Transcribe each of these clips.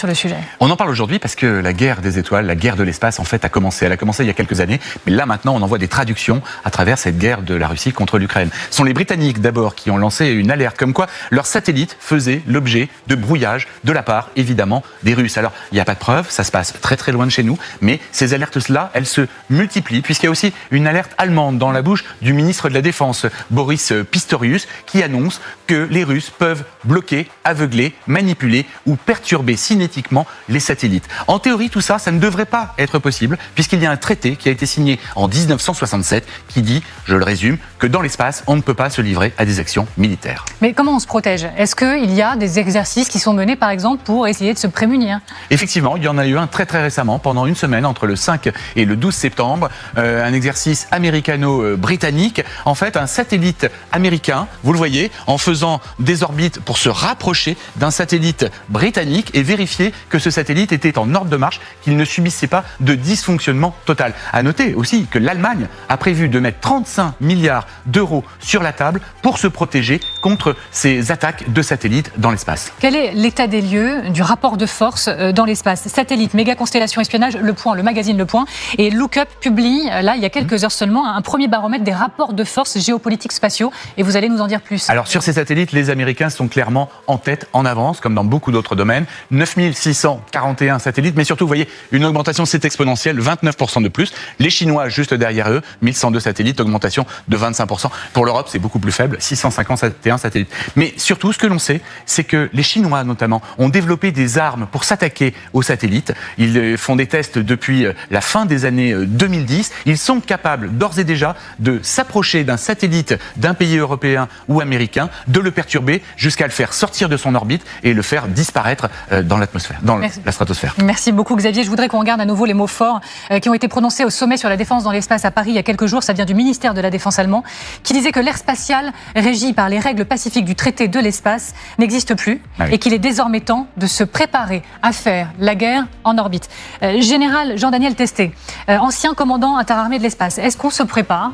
sur le sujet. On en parle aujourd'hui parce que la guerre des étoiles, la guerre de l'espace, en fait, a commencé. Elle a commencé il y a quelques années, mais là maintenant, on en voit des traductions à travers cette guerre de la Russie contre l'Ukraine. Ce sont les Britanniques d'abord qui ont lancé une alerte comme quoi leurs satellites faisaient l'objet de brouillage de la part, évidemment, des Russes. Alors, il n'y a pas de preuve, ça se passe très très loin de chez nous, mais ces alertes-là, elles se multiplient, puisqu'il y a aussi une alerte allemande dans la bouche du ministre de la Défense, Boris Pistorius, qui annonce que les Russes peuvent bloquer, aveugler, manipuler ou perturber cinétiquement les satellites. En théorie, tout ça, ça ne devrait pas être possible, puisqu'il y a un traité qui a été signé en 1967 qui dit, je le résume, que dans l'espace, on ne peut pas se livrer à des actions militaires. Mais comment on se protège ? Est-ce qu'il y a des exercices qui sont menés, par exemple, pour essayer de se prémunir ? Effectivement, il y en a eu un très très récemment, pendant une semaine, entre le 5 et le 12 septembre, un exercice américano-britannique. En fait, un satellite américain, vous le voyez, en faisant des orbites pour se rapprocher d'un satellite britannique et vérifier que ce satellite était en ordre de marche, qu'il ne subissait pas de dysfonctionnement total. À noter aussi que l'Allemagne a prévu de mettre 35 milliards d'euros sur la table pour se protéger contre ces attaques de satellites dans l'espace. Quel est l'état des lieux du rapport de force dans l'espace ? Satellite, méga constellation, espionnage, Le Point, le magazine Le Point et Lookup publie, là, il y a quelques heures seulement, un premier baromètre des rapports de force géopolitiques spatiaux. Et vous allez nous en dire plus. Alors, sur ces satellites, les Américains sont clairement en tête, en avance, comme dans beaucoup d'autres domaines. 9641 satellites, mais surtout, vous voyez, une augmentation, c'est exponentielle, 29% de plus. Les Chinois, juste derrière eux, 1102 satellites, augmentation de 25%. Pour l'Europe, c'est beaucoup plus faible, 651 satellites. Mais surtout, ce que l'on sait, c'est que les Chinois, notamment, ont développé des armes pour s'attaquer aux satellites. Ils font des tests depuis la fin des années 2010. Ils sont capables, d'ores et déjà, de s'approcher d'un satellite d'un pays européen ou américain, de le perturber jusqu'à le faire sortir de son orbite et le faire disparaître dans l'atmosphère, dans la stratosphère. Merci beaucoup Xavier. Je voudrais qu'on regarde à nouveau les mots forts qui ont été prononcés au sommet sur la défense dans l'espace à Paris il y a quelques jours. Ça vient du ministère de la Défense allemand qui disait que l'ère spatiale régie par les règles pacifiques du traité de l'espace n'existe plus et qu'il est désormais temps de se préparer à faire la guerre en orbite. Général Jean-Daniel Testé, ancien commandant interarmé de l'espace, est-ce qu'on se prépare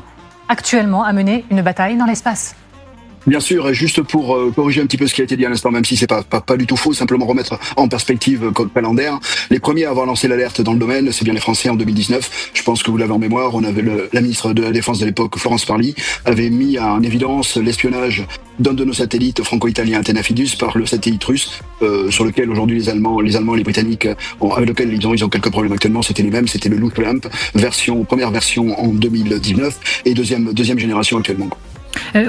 actuellement à mener une bataille dans l'espace ? Bien sûr, juste pour corriger un petit peu ce qui a été dit à l'instant, même si c'est pas du tout faux, simplement remettre en perspective code calendaire. Les premiers à avoir lancé l'alerte dans le domaine, c'est bien les Français en 2019. Je pense que vous l'avez en mémoire. On avait la ministre de la Défense de l'époque, Florence Parly, avait mis en évidence l'espionnage d'un de nos satellites franco-italiens, Antenna Fidus, par le satellite russe, sur lequel aujourd'hui les Allemands et les Britanniques, avec lequel ils ont quelques problèmes actuellement. C'était les mêmes, c'était le Loop Lamp, première version en 2019 et deuxième génération actuellement.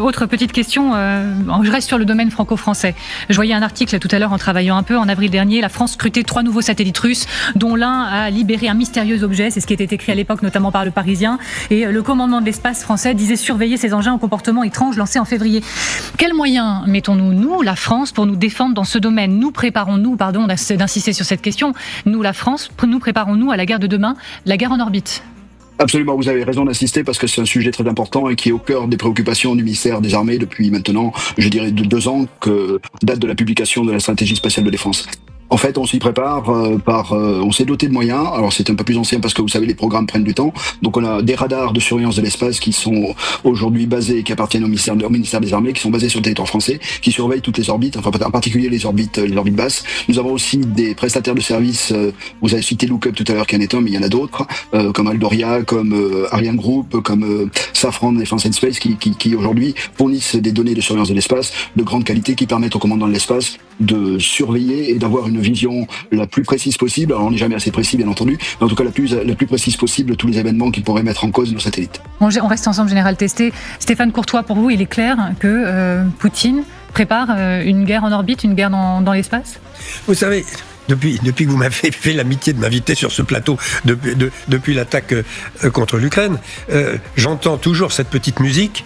Autre petite question, je reste sur le domaine franco-français. Je voyais un article tout à l'heure en travaillant un peu, en avril dernier, la France scrutait 3 nouveaux satellites russes, dont l'un a libéré un mystérieux objet, c'est ce qui était écrit à l'époque notamment par le Parisien, et le commandement de l'espace français disait surveiller ces engins au comportement étrange lancés en février. Quels moyens mettons-nous, nous, la France, pour nous défendre dans ce domaine ? Nous préparons-nous, pardon d'insister sur cette question, nous, la France, nous préparons-nous à la guerre de demain, la guerre en orbite ? Absolument, vous avez raison d'insister parce que c'est un sujet très important et qui est au cœur des préoccupations du ministère des Armées depuis maintenant, je dirais, 2 ans, que date de la publication de la stratégie spatiale de défense. En fait, on s'y prépare on s'est doté de moyens. Alors, c'est un peu plus ancien parce que vous savez, les programmes prennent du temps. Donc, on a des radars de surveillance de l'espace qui sont aujourd'hui basés, qui appartiennent au ministère des Armées, qui sont basés sur le territoire français, qui surveillent toutes les orbites, enfin, en particulier les orbites basses. Nous avons aussi des prestataires de services. Vous avez cité Lookup tout à l'heure, qui en est un, mais il y en a d'autres, comme Aldoria, comme Ariane Group, comme Safran Defense and Space, qui aujourd'hui fournissent des données de surveillance de l'espace de grande qualité qui permettent aux commandants de l'espace de surveiller et d'avoir une vision la plus précise possible. Alors on n'est jamais assez précis bien entendu, mais en tout cas la plus précise possible de tous les événements qui pourraient mettre en cause nos satellites. On reste ensemble, Général Testé. Stéphane Courtois, pour vous, il est clair que Poutine prépare une guerre en orbite, une guerre dans l'espace ? Vous savez, depuis que vous m'avez fait l'amitié de m'inviter sur ce plateau depuis l'attaque contre l'Ukraine, j'entends toujours cette petite musique,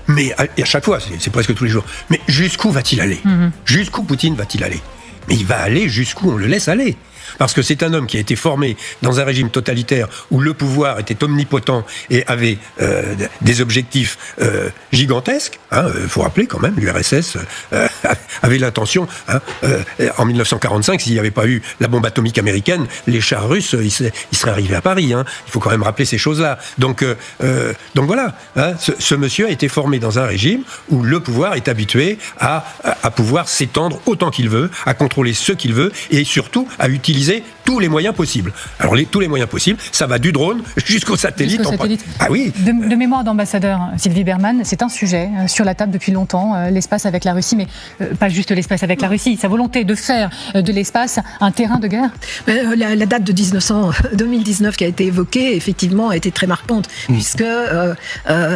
mais à chaque fois, c'est presque tous les jours. Mais jusqu'où va-t-il aller ? Jusqu'où Poutine va-t-il aller ? Mais il va aller jusqu'où on le laisse aller. parce que c'est un homme qui a été formé dans un régime totalitaire où le pouvoir était omnipotent et avait des objectifs gigantesques. Faut rappeler quand même, l'URSS avait l'intention, en 1945, s'il n'y avait pas eu la bombe atomique américaine, les chars russes, ils seraient arrivés à Paris. Il faut quand même rappeler ces choses-là. Donc voilà, ce monsieur a été formé dans un régime où le pouvoir est habitué à pouvoir s'étendre autant qu'il veut, à contrôler ce qu'il veut et surtout à utiliser tous les moyens possibles. Alors tous les moyens possibles, ça va du drone jusqu'au satellite. Ah oui. De mémoire d'ambassadeur, Sylvie Berman, c'est un sujet sur la table depuis longtemps, l'espace avec la Russie, mais pas juste l'espace avec la Russie, sa volonté de faire de l'espace un terrain de guerre. La date de 2019 qui a été évoquée, effectivement, a été très marquante, puisque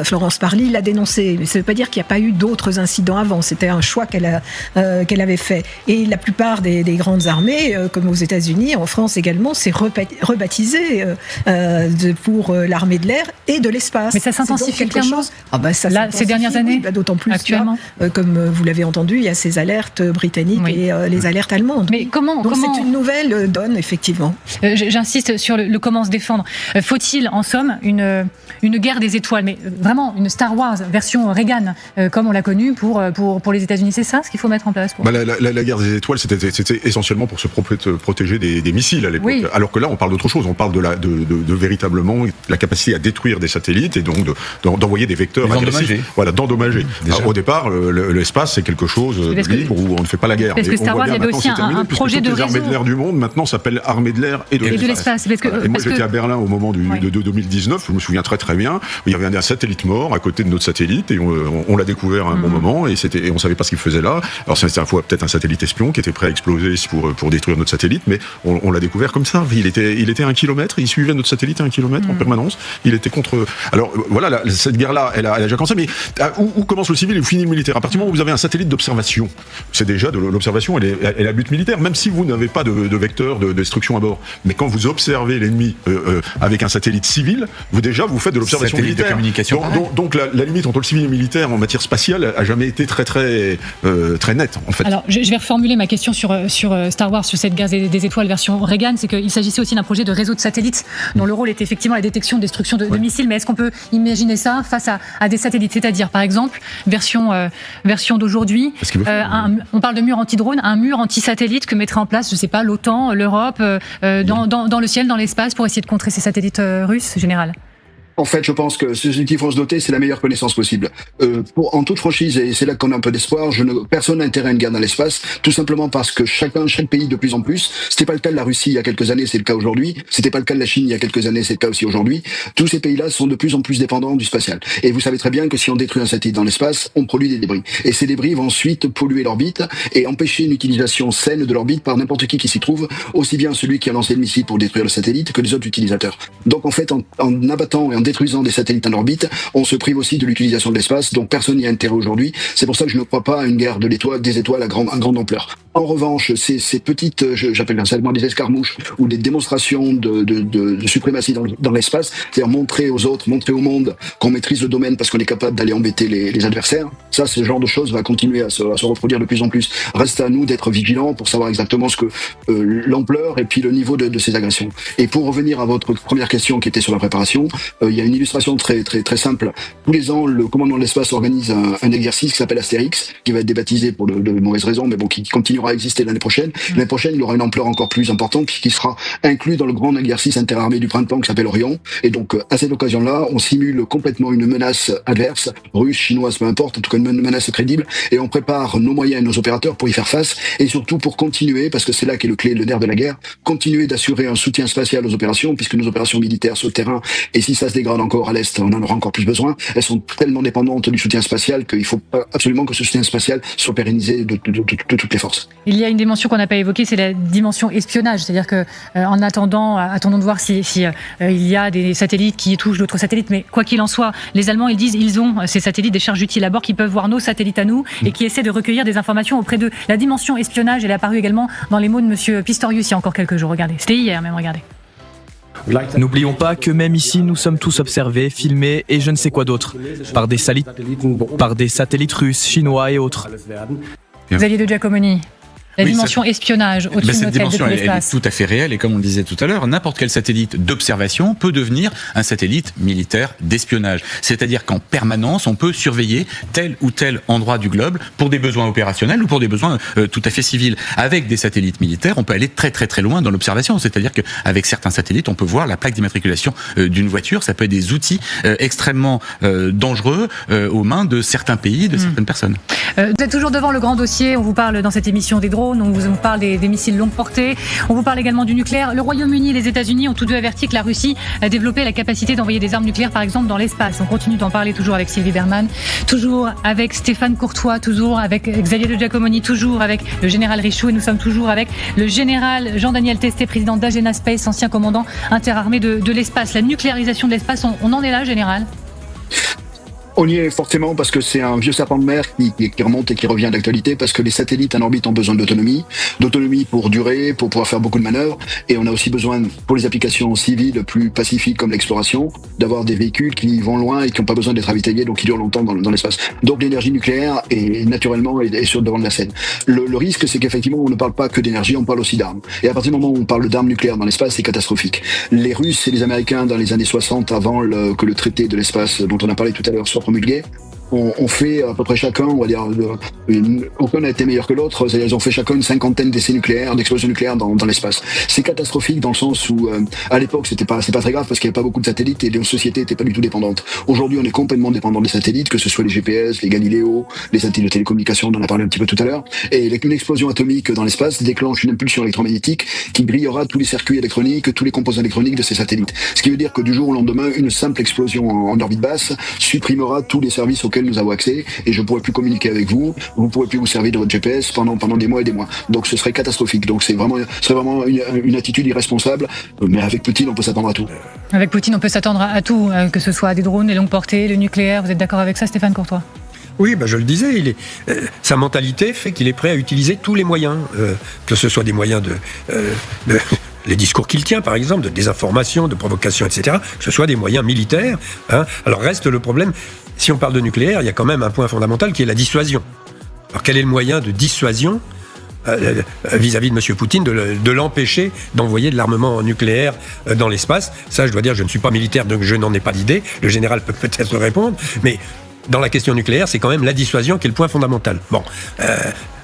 Florence Parly l'a dénoncé. Mais ça ne veut pas dire qu'il n'y a pas eu d'autres incidents avant. C'était un choix qu'elle avait fait. Et la plupart des grandes armées, comme aux États-Unis, en France également, s'est rebaptisé pour l'armée de l'air et de l'espace. Mais ça s'intensifie clairement. Ces dernières années, d'autant plus actuellement. Comme vous l'avez entendu, il y a ces alertes britanniques et les alertes allemandes. Mais comment c'est une nouvelle donne, effectivement. J'insiste sur le comment se défendre. Faut-il, en somme, une guerre des étoiles, mais vraiment une Star Wars version Reagan, comme on l'a connue pour les États-Unis? C'est ça ce qu'il faut mettre en place la guerre des étoiles, c'était essentiellement pour se protéger des missiles à l'époque. Oui. Alors que là, on parle d'autre chose. On parle de véritablement la capacité à détruire des satellites et donc d'envoyer des vecteurs agressifs. Voilà, d'endommager. Au départ, l'espace, c'est quelque chose de libre où on ne fait pas la guerre. Parce que Star Wars, il y avait aussi un projet de réseau. Les armées de l'air du monde, maintenant, s'appellent armées de l'air et de l'espace. Et moi, j'étais à Berlin au moment de 2019, je me souviens très très bien, il y avait un satellite mort à côté de notre satellite et on l'a découvert à un bon moment et on savait pas ce qu'il faisait là. Alors c'était peut-être un satellite espion qui était prêt à exploser pour détruire notre satellite, mais on l'a découvert comme ça. Il était à 1 kilomètre, il suivait notre satellite à 1 kilomètre en permanence. Il était contre. Alors voilà, cette guerre-là, elle a déjà commencé. Mais où commence le civil et où finit le militaire? À partir du moment où vous avez un satellite d'observation, c'est déjà de l'observation. Elle a but militaire, même si vous n'avez pas de vecteur de destruction à bord. Mais quand vous observez l'ennemi avec un satellite civil, vous faites de l'observation militaire. De communication. Donc la limite entre le civil et le militaire en matière spatiale a jamais été très nette en fait. Alors je vais reformuler ma question sur Star Wars, sur cette guerre des étoiles version Reagan, c'est qu'il s'agissait aussi d'un projet de réseau de satellites dont le rôle était effectivement la détection, destruction de missiles. Mais est-ce qu'on peut imaginer ça face à des satellites, c'est-à-dire par exemple version d'aujourd'hui, on parle de mur anti-drone, un mur anti-satellite que mettrait en place, je sais pas, l'OTAN, l'Europe, dans le ciel, dans l'espace, pour essayer de contrer ces satellites russes, général? En fait, je pense que ce qu'il faut se doter, c'est la meilleure connaissance possible. En toute franchise, et c'est là qu'on a un peu d'espoir, personne n'a intérêt à une guerre dans l'espace, tout simplement parce que chaque pays de plus en plus, c'était pas le cas de la Russie il y a quelques années, c'est le cas aujourd'hui, c'était pas le cas de la Chine il y a quelques années, c'est le cas aussi aujourd'hui, tous ces pays-là sont de plus en plus dépendants du spatial. Et vous savez très bien que si on détruit un satellite dans l'espace, on produit des débris. Et ces débris vont ensuite polluer l'orbite et empêcher une utilisation saine de l'orbite par n'importe qui s'y trouve, aussi bien celui qui a lancé le missile pour détruire le satellite que les autres utilisateurs. Donc en fait, en abattant et en détruisant des satellites en orbite, on se prive aussi de l'utilisation de l'espace, donc personne n'y a intérêt aujourd'hui. C'est pour ça que je ne crois pas à une guerre des étoiles à grande ampleur. En revanche, ces petites, j'appelle ça des escarmouches ou des démonstrations de suprématie dans l'espace, c'est-à-dire montrer aux autres, montrer au monde qu'on maîtrise le domaine parce qu'on est capable d'aller embêter les adversaires, ça, ce genre de choses va continuer à se reproduire de plus en plus. Reste à nous d'être vigilants pour savoir exactement l'ampleur et puis le niveau de ces agressions. Et pour revenir à votre première question qui était sur la préparation, il y a une illustration très simple. Tous les ans, le commandement de l'espace organise un exercice qui s'appelle Astérix, qui va être débaptisé pour de mauvaises raisons, mais bon, qui continuera à exister l'année prochaine. L'année prochaine, il aura une ampleur encore plus importante, qui sera inclus dans le grand exercice interarmé du printemps qui s'appelle Orion. Et donc, à cette occasion-là, on simule complètement une menace adverse, russe, chinoise, peu importe, en tout cas une menace crédible, et on prépare nos moyens et nos opérateurs pour y faire face, et surtout pour continuer, parce que c'est là qu'est le nerf de la guerre, continuer d'assurer un soutien spatial aux opérations, puisque nos opérations militaires sur le terrain, et si ça se dégrade encore à l'Est, on en aura encore plus besoin. Elles sont tellement dépendantes du soutien spatial qu'il faut absolument que ce soutien spatial soit pérennisé de toutes les forces. Il y a une dimension qu'on n'a pas évoquée, c'est la dimension espionnage. C'est-à-dire que, en attendant, attendons de voir si il y a des satellites qui touchent d'autres satellites. Mais quoi qu'il en soit, les Allemands, ils disent, ils ont ces satellites, des charges utiles à bord qui peuvent voir nos satellites à nous et qui essaient de recueillir des informations auprès d'eux. La dimension espionnage, elle est apparue également dans les mots de monsieur Pistorius il y a encore quelques jours. Regardez. C'était hier même, regardez. N'oublions pas que même ici, nous sommes tous observés, filmés et je ne sais quoi d'autre, par des satellites russes, chinois et autres. Xavier de Giacomoni. La dimension espionnage au-dessus de cette nos têtes dimension, depuis elle est l'espace. tout à fait réelle, et comme on le disait tout à l'heure, n'importe quel satellite d'observation peut devenir un satellite militaire d'espionnage. C'est-à-dire qu'en permanence, on peut surveiller tel ou tel endroit du globe pour des besoins opérationnels ou pour des besoins tout à fait civils. Avec des satellites militaires, on peut aller très très très loin dans l'observation. C'est-à-dire qu'avec certains satellites, on peut voir la plaque d'immatriculation d'une voiture. Ça peut être des outils extrêmement dangereux aux mains de certains pays, de certaines personnes. Vous êtes toujours devant le grand dossier. On vous parle dans cette émission des drones, on vous parle des missiles longue portée, on vous parle également du nucléaire. Le Royaume-Uni et les États-Unis ont tous deux averti que la Russie a développé la capacité d'envoyer des armes nucléaires, par exemple, dans l'espace. On continue d'en parler toujours avec Sylvie Berman, toujours avec Stéphane Courtois, toujours avec Xavier de Giacomoni, toujours avec le général Richoux, et nous sommes toujours avec le général Jean-Daniel Testé, président d'Agena Space, ancien commandant interarmé de l'espace. La nucléarisation de l'espace, on en est là, général ? On y est forcément parce que c'est un vieux serpent de mer qui remonte et qui revient d'actualité, parce que les satellites en orbite ont besoin d'autonomie pour durer, pour pouvoir faire beaucoup de manœuvres, et on a aussi besoin, pour les applications civiles plus pacifiques comme l'exploration, d'avoir des véhicules qui vont loin et qui n'ont pas besoin d'être ravitaillés, donc qui durent longtemps dans l'espace. Donc l'énergie nucléaire est naturellement sur le devant de la scène. Le risque, c'est qu'effectivement on ne parle pas que d'énergie, on parle aussi d'armes. Et à partir du moment où on parle d'armes nucléaires dans l'espace, c'est catastrophique. Les Russes et les Américains, dans les années 60, avant que le traité de l'espace dont on a parlé tout à l'heure soit promulgué, on fait à peu près chacun, on va dire, aucun n'a été meilleur que l'autre, c'est-à-dire ils ont fait chacun une cinquantaine d'essais nucléaires, d'explosions nucléaires dans l'espace. C'est catastrophique dans le sens où, à l'époque, c'est pas très grave parce qu'il n'y avait pas beaucoup de satellites et les sociétés n'étaient pas du tout dépendantes. Aujourd'hui, on est complètement dépendant des satellites, que ce soit les GPS, les Galileo, les satellites de télécommunication, on en a parlé un petit peu tout à l'heure, et une explosion atomique dans l'espace déclenche une impulsion électromagnétique qui grillera tous les circuits électroniques, tous les composants électroniques de ces satellites. Ce qui veut dire que du jour au lendemain, une simple explosion en orbite basse supprimera tous les services auxquels nous avons accès, et je ne pourrai plus communiquer avec vous ne pourrez plus vous servir de votre GPS pendant des mois et des mois. Donc ce serait catastrophique. Donc ce serait vraiment une attitude irresponsable, mais avec Poutine, on peut s'attendre à tout. Avec Poutine, on peut s'attendre à tout, que ce soit des drones, les longues portées, le nucléaire. Vous êtes d'accord avec ça, Stéphane Courtois ? Oui, je le disais, sa mentalité fait qu'il est prêt à utiliser tous les moyens, que ce soit des moyens les discours qu'il tient, par exemple, de désinformation, de provocation, etc., que ce soit des moyens militaires. Alors reste le problème, si on parle de nucléaire, il y a quand même un point fondamental qui est la dissuasion. Alors quel est le moyen de dissuasion vis-à-vis de M. Poutine, de l'empêcher d'envoyer de l'armement nucléaire dans l'espace ? Ça, je dois dire, je ne suis pas militaire, donc je n'en ai pas d'idée. Le général peut peut-être répondre, mais dans la question nucléaire, c'est quand même la dissuasion qui est le point fondamental. Bon,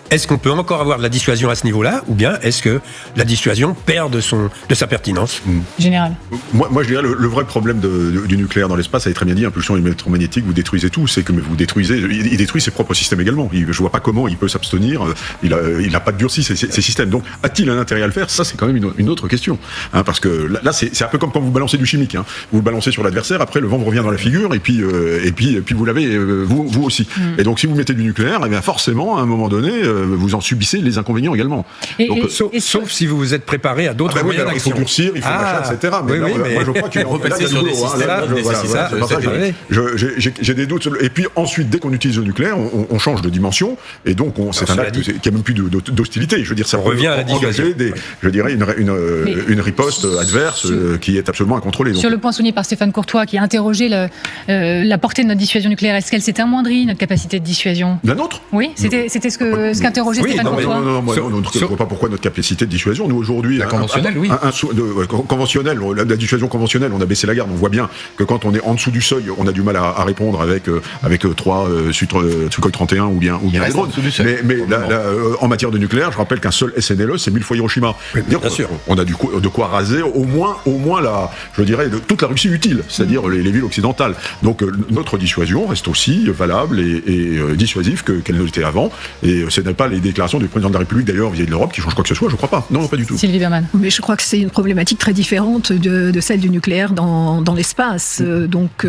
est-ce qu'on peut encore avoir de la dissuasion à ce niveau-là, ou bien est-ce que la dissuasion perd de sa pertinence ? Général. Moi, je dirais le vrai problème du nucléaire dans l'espace, ça est très bien dit, impulsion électromagnétique, vous détruisez tout, c'est que vous détruisez, il détruit ses propres systèmes également. Je vois pas comment il peut s'abstenir, il n'a pas durci ses systèmes. Donc, a-t-il un intérêt à le faire ? Ça, c'est quand même une autre question. Parce que là, c'est un peu comme quand vous balancez du chimique. Vous le balancez sur l'adversaire, après le vent vous revient dans la figure, et puis vous l'avez vous aussi. Et donc, si vous mettez du nucléaire, eh bien forcément, à un moment donné, vous en subissez les inconvénients également. Sauf si vous vous êtes préparé à d'autres moyens d'action. Il faut durcir, il faut machin, etc. Mais moi, je crois qu'il repasser sur des systèmes. J'ai des doutes. Et puis ensuite, dès qu'on utilise le nucléaire, on change de dimension, et donc c'est un acte qui n'a même plus d'hostilité. Je veux dire, ça revient à la dissuasion. Je dirais une riposte adverse qui est absolument incontrôlée. Sur le point souligné par Stéphane Courtois, qui a interrogé la portée de notre dissuasion nucléaire, est-ce qu'elle s'est amoindrie, notre capacité de dissuasion ? La nôtre ? Oui, c'était ce qu'interrogeait Stéphane Courtois. Non, moi, je ne vois pas pourquoi notre capacité de dissuasion. Nous, aujourd'hui, la conventionnelle, oui. Conventionnelle, la dissuasion conventionnelle, on a baissé la garde. On voit bien que quand on est en dessous du seuil, on a du mal à répondre avec 3 Sukhoi 31 ou bien des drones. Mais en matière de nucléaire, je rappelle qu'un seul SNLE, c'est 1000 fois Hiroshima. Oui, bien sûr. On a de quoi raser au moins toute la Russie utile, c'est-à-dire les villes occidentales. Donc notre dissuasion reste aussi valable et dissuasive qu'elle ne l'était avant. Et ce n'est pas les déclarations du président de la République, d'ailleurs, vis-à-de l'Europe, qui changent quoi que ce soit, je crois pas. Non, pas du tout. Sylvie Berman. Mais je crois que c'est une problématique très différente de celle du nucléaire dans l'espace. Donc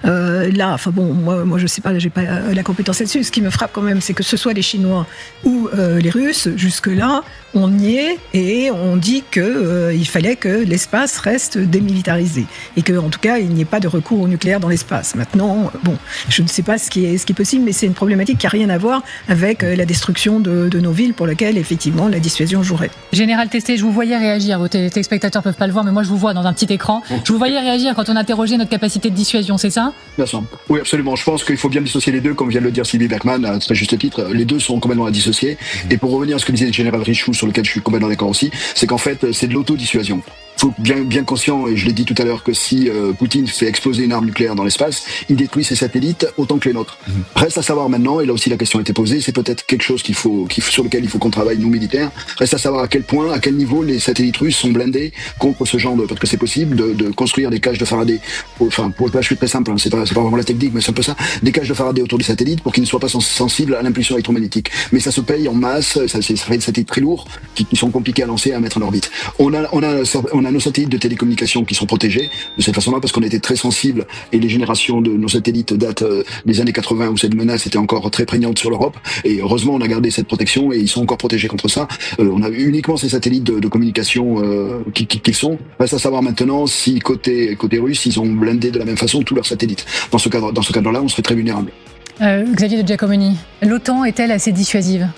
là, moi je sais pas, j'ai pas la compétence là-dessus. Ce qui me frappe quand même, c'est que ce soit les Chinois ou les Russes, jusque-là, on y est et on dit qu'il fallait que l'espace reste démilitarisé et que, en tout cas, il n'y ait pas de recours au nucléaire dans l'espace. Maintenant, bon, je ne sais pas ce qui est possible, mais c'est une problématique qui n'a rien à voir avec la destruction de nos villes pour laquelle, effectivement, la dissuasion jouerait. Général Testé, je vous voyais réagir. Vos téléspectateurs ne peuvent pas le voir, mais moi, je vous vois dans un petit écran. Je vous voyais réagir quand on interrogeait notre capacité de dissuasion, c'est ça ? Bien sûr. Oui, absolument. Je pense qu'il faut bien dissocier les deux, comme vient de le dire Sylvie Berkman, à très juste titre. Les deux sont complètement à dissocier. Et pour revenir à ce que disait le général Richoux, sur lequel je suis complètement d'accord aussi, c'est qu'en fait, c'est de l'autodissuasion. Il faut bien conscient, et je l'ai dit tout à l'heure, que si Poutine fait exploser une arme nucléaire dans l'espace, il détruit ses satellites autant que les nôtres. Reste à savoir maintenant, et là aussi la question a été posée, c'est peut-être quelque chose sur lequel il faut qu'on travaille, nous militaires. Reste à savoir à quel point, à quel niveau les satellites russes sont blindés contre ce genre parce que c'est possible de construire des cages de Faraday. Enfin, pour le PHP très simple, hein, c'est pas vraiment la technique, mais c'est un peu ça. Des cages de Faraday autour des satellites pour qu'ils ne soient pas sensibles à l'impulsion électromagnétique. Mais ça se paye en masse, ça fait des satellites très lourds qui sont compliqués à lancer, à mettre en orbite. On a nos satellites de télécommunications qui sont protégés de cette façon-là parce qu'on était très sensibles et les générations de nos satellites datent des années 80 où cette menace était encore très prégnante sur l'Europe et heureusement on a gardé cette protection et ils sont encore protégés contre ça. On a uniquement ces satellites de communication qui sont. Reste à savoir maintenant si côté russe ils ont blindé de la même façon tous leurs satellites. Dans ce cadre-là, on serait très vulnérable. Xavier de Giacomoni, l'OTAN est-elle assez dissuasive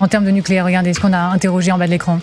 en termes de nucléaire ? Regardez ce qu'on a interrogé en bas de l'écran.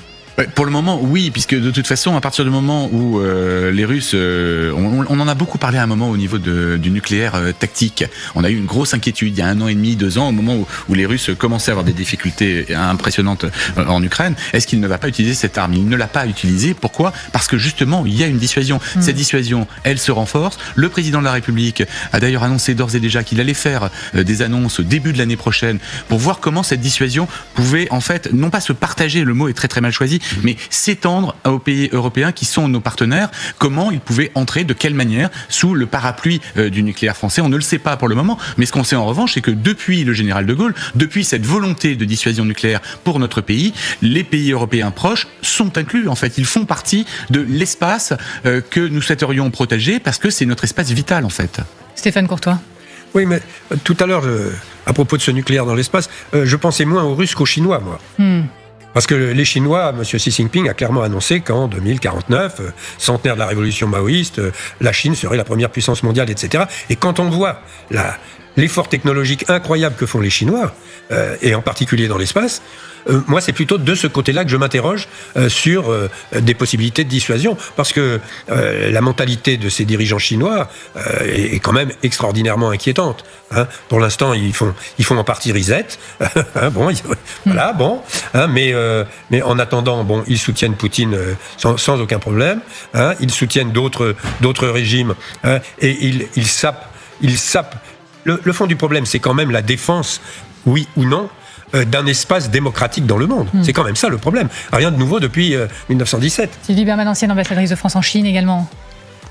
Pour le moment, oui, puisque de toute façon, à partir du moment où les Russes, on en a beaucoup parlé à un moment au niveau du nucléaire tactique. On a eu une grosse inquiétude il y a 1 an et demi, 2 ans, au moment où les Russes commençaient à avoir des difficultés impressionnantes en Ukraine. Est-ce qu'il ne va pas utiliser cette arme ? Il ne l'a pas utilisée. Pourquoi ? Parce que justement, il y a une dissuasion. Cette dissuasion, elle se renforce. Le président de la République a d'ailleurs annoncé d'ores et déjà qu'il allait faire des annonces au début de l'année prochaine pour voir comment cette dissuasion pouvait, en fait, non pas se partager, le mot est très très mal choisi, mais s'étendre aux pays européens qui sont nos partenaires, comment ils pouvaient entrer, de quelle manière, sous le parapluie du nucléaire français. On ne le sait pas pour le moment, mais ce qu'on sait en revanche, c'est que depuis le général de Gaulle, depuis cette volonté de dissuasion nucléaire pour notre pays, les pays européens proches sont inclus. En fait, ils font partie de l'espace que nous souhaiterions protéger parce que c'est notre espace vital, en fait. Stéphane Courtois. Oui, mais tout à l'heure, à propos de ce nucléaire dans l'espace, je pensais moins aux Russes qu'aux Chinois, moi. Parce que les Chinois, M. Xi Jinping a clairement annoncé qu'en 2049, centenaire de la révolution maoïste, la Chine serait la première puissance mondiale, etc. Et quand on voit l'effort technologique incroyable que font les Chinois, et en particulier dans l'espace, moi, c'est plutôt de ce côté-là que je m'interroge sur des possibilités de dissuasion, parce que la mentalité de ces dirigeants chinois est quand même extraordinairement inquiétante. Hein. Pour l'instant, ils font en partie reset. Voilà, bon. Hein, mais en attendant, bon, ils soutiennent Poutine sans aucun problème. Hein, ils soutiennent d'autres régimes et ils sapent. Le fond du problème, c'est quand même la défense, oui ou non, d'un espace démocratique dans le monde. C'est quand même ça le problème. Rien de nouveau depuis 1917. Sylvie Berman, ancienne ambassadrice de France en Chine également.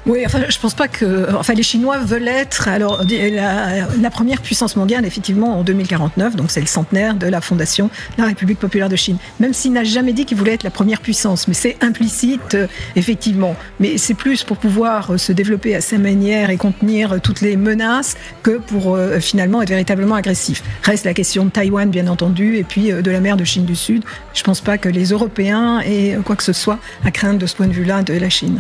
Oui, enfin, je pense pas que. Enfin, les Chinois veulent être la première puissance mondiale, effectivement, en 2049. Donc, c'est le centenaire de la fondation de la République populaire de Chine. Même s'il n'a jamais dit qu'il voulait être la première puissance, mais c'est implicite, effectivement. Mais c'est plus pour pouvoir se développer à sa manière et contenir toutes les menaces que pour finalement être véritablement agressif. Reste la question de Taïwan, bien entendu, et puis de la mer de Chine du Sud. Je pense pas que les Européens aient quoi que ce soit à craindre de ce point de vue-là de la Chine.